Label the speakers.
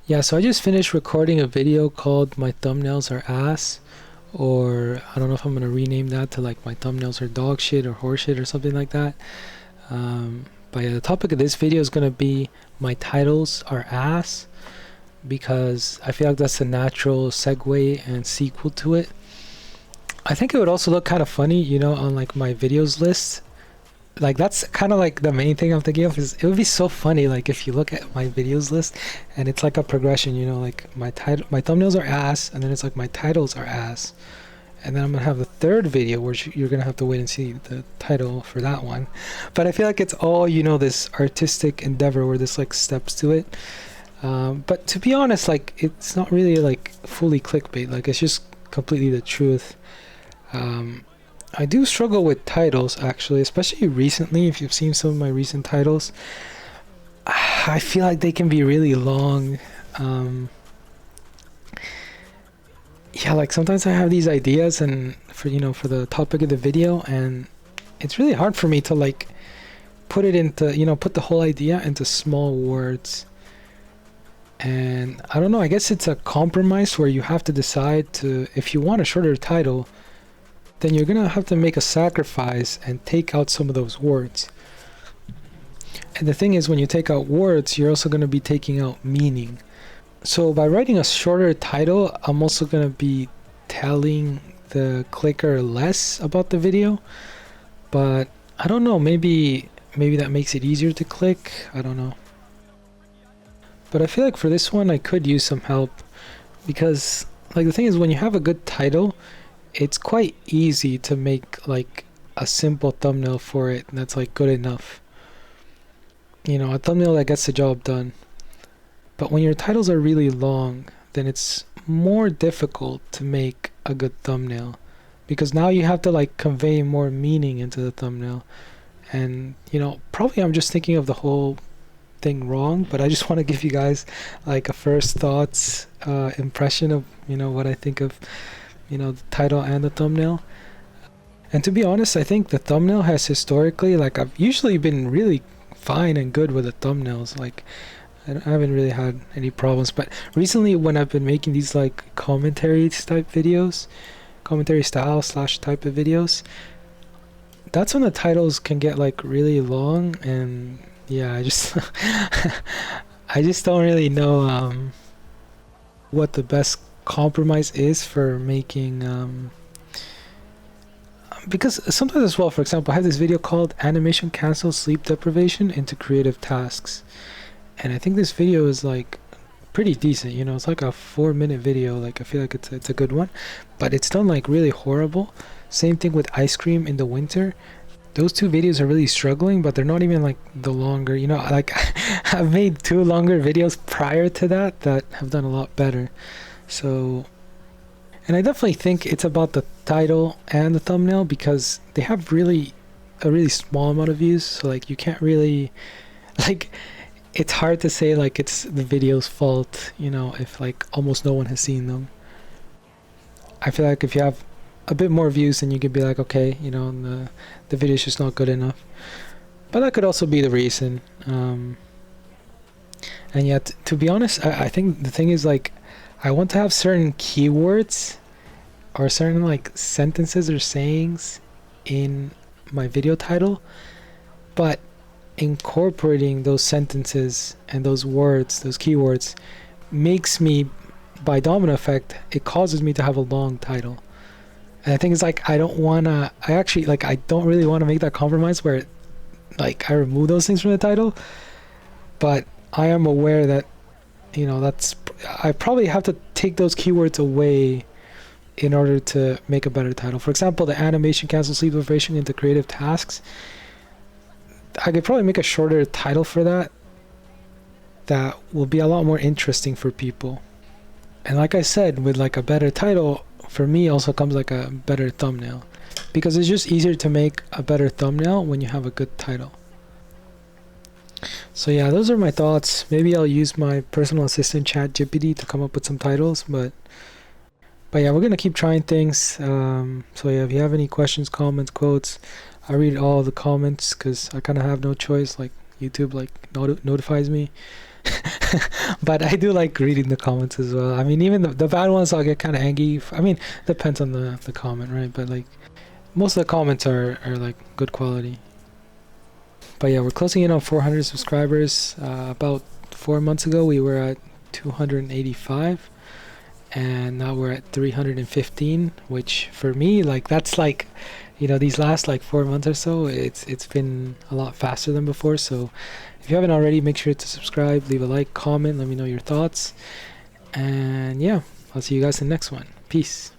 Speaker 1: Yeah, so I just finished recording a video called My Thumbnails Are Ass, or I don't know if I'm gonna rename that to like My Thumbnails Are Dog Shit or Horse Shit or something like that. But yeah, the topic of this video is gonna be My Titles Are Ass, because I feel like that's a natural segue and sequel to it. I think it would also look kind of funny, on like my videos list. Like that's kind of like the main thing I'm thinking of, is it would be so funny like if you look at my videos list and it's like a progression, like my thumbnails are ass, and then it's like my titles are ass, and then I'm gonna have the third video where you're gonna have to wait and see the title for that one. But I feel like it's all this artistic endeavor where there's like steps to it. But to be honest, like it's not really like fully clickbait, like it's just completely the truth. I do struggle with titles, actually, especially recently. If you've seen some of my recent titles, I feel like they can be really long. Yeah, like sometimes I have these ideas and for the topic of the video, and it's really hard for me to like put it into, put the whole idea into small words. And I don't know, I guess it's a compromise where you have to decide to, if you want a shorter title, then you're gonna have to make a sacrifice and take out some of those words. And the thing is, when you take out words, you're also gonna be taking out meaning. So by writing a shorter title, I'm also gonna be telling the clicker less about the video. But I don't know, maybe that makes it easier to click. I don't know. But I feel like for this one, I could use some help, because like the thing is, when you have a good title, it's quite easy to make like a simple thumbnail for it that's like good enough. A thumbnail that gets the job done. But when your titles are really long, then it's more difficult to make a good thumbnail, because now you have to like convey more meaning into the thumbnail. And probably I'm just thinking of the whole thing wrong, but I just want to give you guys like a first thoughts impression of what I think of the title and the thumbnail. And to be honest, I think the thumbnail has historically, like I've usually been really fine and good with the thumbnails. Like I haven't really had any problems. But recently, when I've been making these like commentary style / type of videos, that's when the titles can get like really long. And yeah, I just I just don't really know what the best compromise is for making because sometimes as well, for example, I have this video called Animation Cancels Sleep Deprivation into Creative Tasks, and I think this video is like pretty decent. It's like a 4-minute video. Like I feel like it's a good one, but it's done like really horrible. Same thing with Ice Cream in the Winter. Those two videos are really struggling, but they're not even like the longer, like I've made 2 longer videos prior to that have done a lot better. So, and I definitely think it's about the title and the thumbnail, because they have a really small amount of views. So like you can't really, like, it's hard to say like it's the video's fault, if like almost no one has seen them. I feel like if you have a bit more views, then you could be like, okay, the video's just not good enough. But that could also be the reason. And yet, to be honest, I think the thing is like, I want to have certain keywords or certain like sentences or sayings in my video title, but incorporating those sentences and those words, those keywords, makes me, by domino effect, it causes me to have a long title. And I think it's like I don't really want to make that compromise where like I remove those things from the title, but I am aware that I probably have to take those keywords away in order to make a better title. For example, the Animation Cancel Sleep Deprivation into Creative Tasks, I could probably make a shorter title for that will be a lot more interesting for people. And like I said, with like a better title, for me also comes like a better thumbnail, because it's just easier to make a better thumbnail when you have a good title. So yeah, those are my thoughts. Maybe I'll use my personal assistant ChatGPT to come up with some titles, but yeah, we're gonna keep trying things. So yeah, if you have any questions, comments, quotes, I read all the comments because I kind of have no choice. Like YouTube like notifies me. But I do like reading the comments as well. I mean, even the bad ones, I'll get kind of angry. I mean, depends on the comment, right? But like most of the comments are like good quality. But yeah, we're closing in on 400 subscribers. About 4 months ago, we were at 285, and now we're at 315. Which for me, like that's like, these last like 4 months or so, it's been a lot faster than before. So if you haven't already, make sure to subscribe, leave a like, comment, let me know your thoughts, and yeah, I'll see you guys in the next one. Peace.